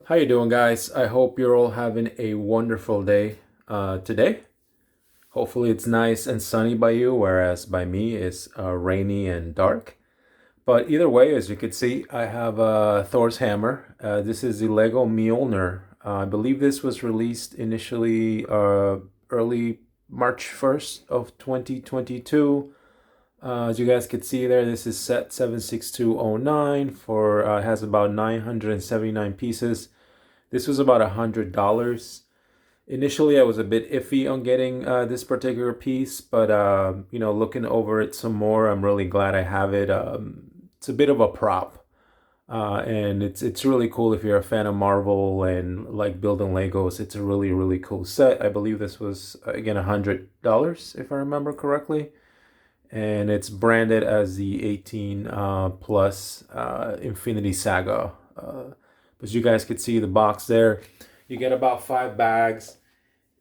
How you doing, guys? I hope you're all having a wonderful day today. Hopefully it's nice and sunny by you, whereas by me it's rainy and dark. But either way, as you can see, I have Thor's hammer. This is the Lego Mjolnir. I believe this was released initially early March 1st of 2022. As you guys could see there, this is set 76209 for has about 979 pieces. This was about $100. Initially, I was a bit iffy on getting this particular piece, but looking over it some more, I'm really glad I have it. It's a bit of a prop, and it's really cool if you're a fan of Marvel and like building Legos. It's a really cool set. I believe this was again $100 if I remember correctly, and it's branded as the 18 plus Infinity Saga. As you guys could see the box there, you get about 5 bags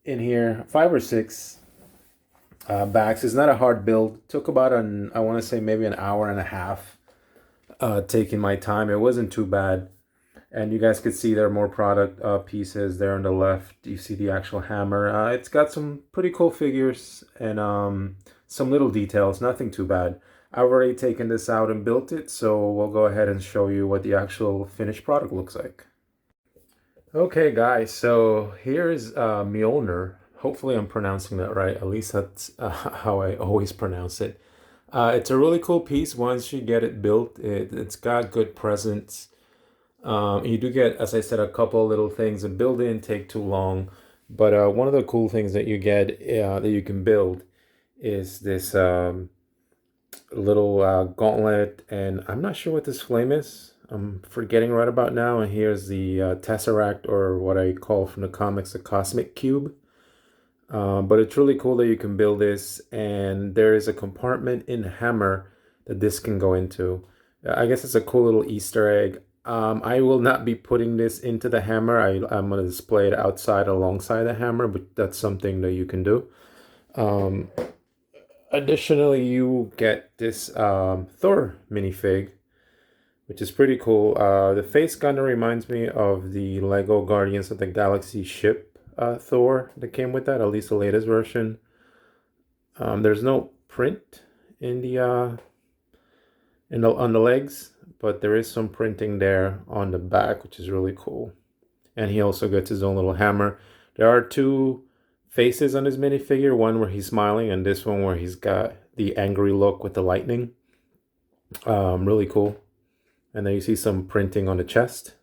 in here, 5 or 6 bags. It's not a hard build. Took about I want to say maybe an hour and a half taking my time. It wasn't too bad. And you guys could see there are more product pieces there on the left. You see the actual hammer. It's got some pretty cool figures and some little details, nothing too bad. I've already taken this out and built it, so we'll go ahead and show you what the actual finished product looks like. Okay, guys, so here's Mjolnir. Hopefully I'm pronouncing that right. At least that's how I always pronounce it. It's a really cool piece once you get it built. It's got good presence. You do get, as I said, a couple little things. The build didn't take too long, but one of the cool things that you get that you can build is this little gauntlet, and I'm not sure what this flame is. I'm forgetting right about now. And here's the Tesseract, or what I call from the comics, the Cosmic Cube. But it's really cool that you can build this, and there is a compartment in the hammer that this can go into. I guess it's a cool little Easter egg. I will not be putting this into the hammer. I'm going to display it outside alongside the hammer, but that's something that you can do. Um, Additionally, you get this Thor minifig, which is pretty cool. The face kind of reminds me of the Lego Guardians of the Galaxy ship Thor that came with that, at least the latest version. There's no print in the on the legs, but there is some printing there on the back, which is really cool. And he also gets his own little hammer. There are two faces on his minifigure, one where he's smiling and this one where he's got the angry look with the lightning. Really cool. And then you see some printing on the chest.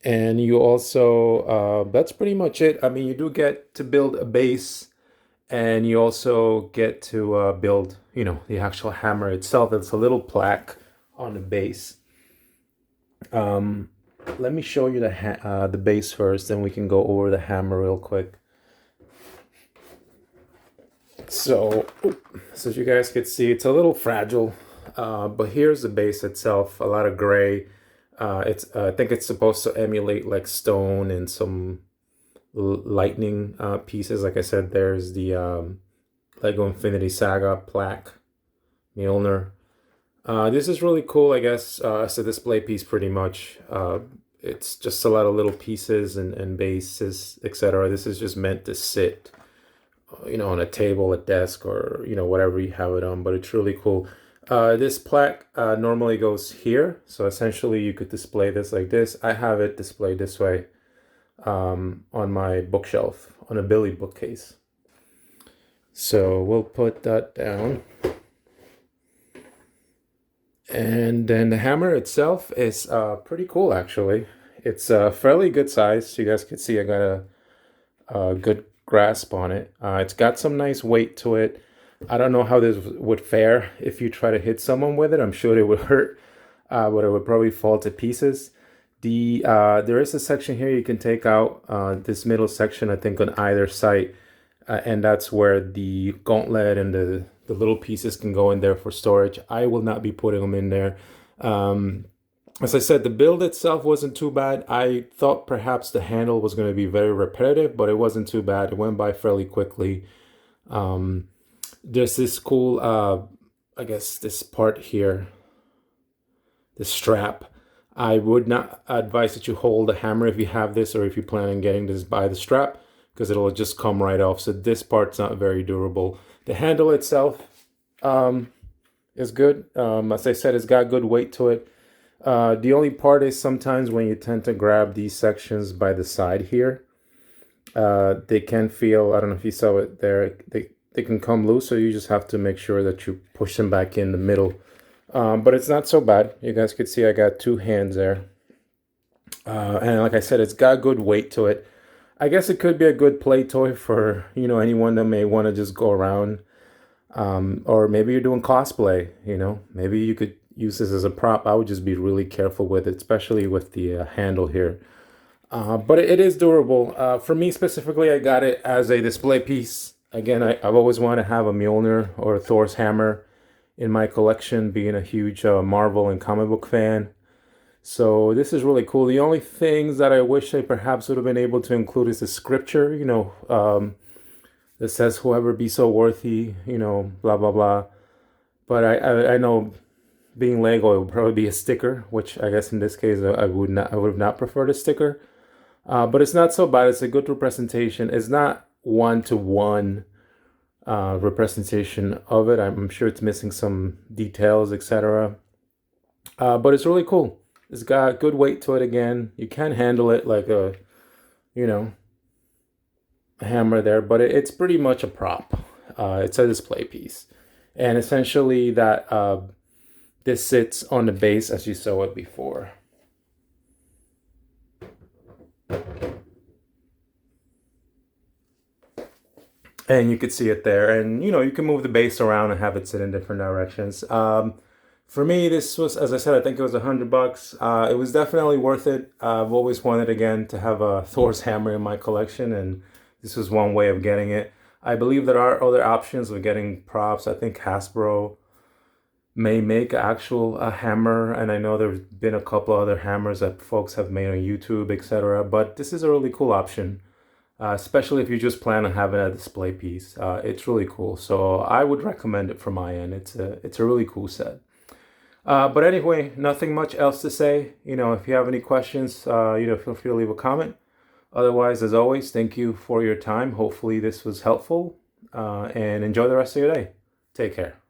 And you also, that's pretty much it. I mean, you do get to build a base, and you also get to build, the actual hammer itself. It's a little plaque on the base. Let me show you the base first, then we can go over the hammer real quick. So as you guys can see, it's a little fragile, but here's the base itself. A lot of gray. I think it's supposed to emulate like stone and some lightning pieces. Like I said, there's the Lego Infinity Saga plaque, Mjolnir. This is really cool, I guess. It's a display piece pretty much. It's just a lot of little pieces and bases, etc. This is just meant to sit, on a table, a desk, or, whatever you have it on, but it's really cool. This plaque normally goes here. So essentially you could display this like this. I have it displayed this way on my bookshelf, on a Billy bookcase. So we'll put that down. And then the hammer itself is pretty cool, actually. It's a fairly good size. You guys can see I got a good grasp on it. It's got some nice weight to it. I don't know how this would fare if you try to hit someone with it. I'm sure it would hurt, but it would probably fall to pieces. There is a section here you can take out, this middle section, I think, on either side. And that's where the gauntlet and the little pieces can go in there for storage. I will not be putting them in there. As I said, the build itself wasn't too bad. I thought perhaps the handle was going to be very repetitive, but it wasn't too bad. It went by fairly quickly. There's this cool, I guess this part here, this strap. I would not advise that you hold the hammer if you have this, or if you plan on getting this by the strap, because it'll just come right off. So this part's not very durable. The handle itself is good. As I said, it's got good weight to it. The only part is sometimes when you tend to grab these sections by the side here, they can feel, I don't know if you saw it there, they can come loose, so you just have to make sure that you push them back in the middle. But it's not so bad. You guys could see I got two hands there. And like I said, it's got good weight to it. I guess it could be a good play toy for, anyone that may want to just go around. Or maybe you're doing cosplay, maybe you could use this as a prop. I would just be really careful with it, especially with the handle here. But it is durable. For me specifically, I got it as a display piece. Again, I've always wanted to have a Mjolnir or Thor's hammer in my collection, being a huge Marvel and comic book fan. So this is really cool. The only things that I wish I perhaps would have been able to include is the scripture, that says, "Whoever be so worthy," blah, blah, blah. But I know, being Lego, it would probably be a sticker, which I guess in this case I would have not preferred a sticker. But it's not so bad. It's a good representation. It's not one-to-one representation of it. I'm sure it's missing some details, etc. But it's really cool. It's got good weight to it again. You can handle it like a hammer there, but it's pretty much a prop. It's a display piece. And essentially that this sits on the base as you saw it before. And you could see it there. And, you can move the base around and have it sit in different directions. For me, this was, as I said, I think it was $100. It was definitely worth it. I've always wanted, again, to have a Thor's hammer in my collection, and this was one way of getting it. I believe there are other options of getting props. I think Hasbro may make actual a hammer, and I know there's been a couple other hammers that folks have made on YouTube, etc. But this is a really cool option. Especially if you just plan on having a display piece. It's really cool. So I would recommend it from my end. It's a really cool set. But anyway, nothing much else to say. If you have any questions, feel free to leave a comment. Otherwise, as always, thank you for your time. Hopefully this was helpful, and enjoy the rest of your day. Take care.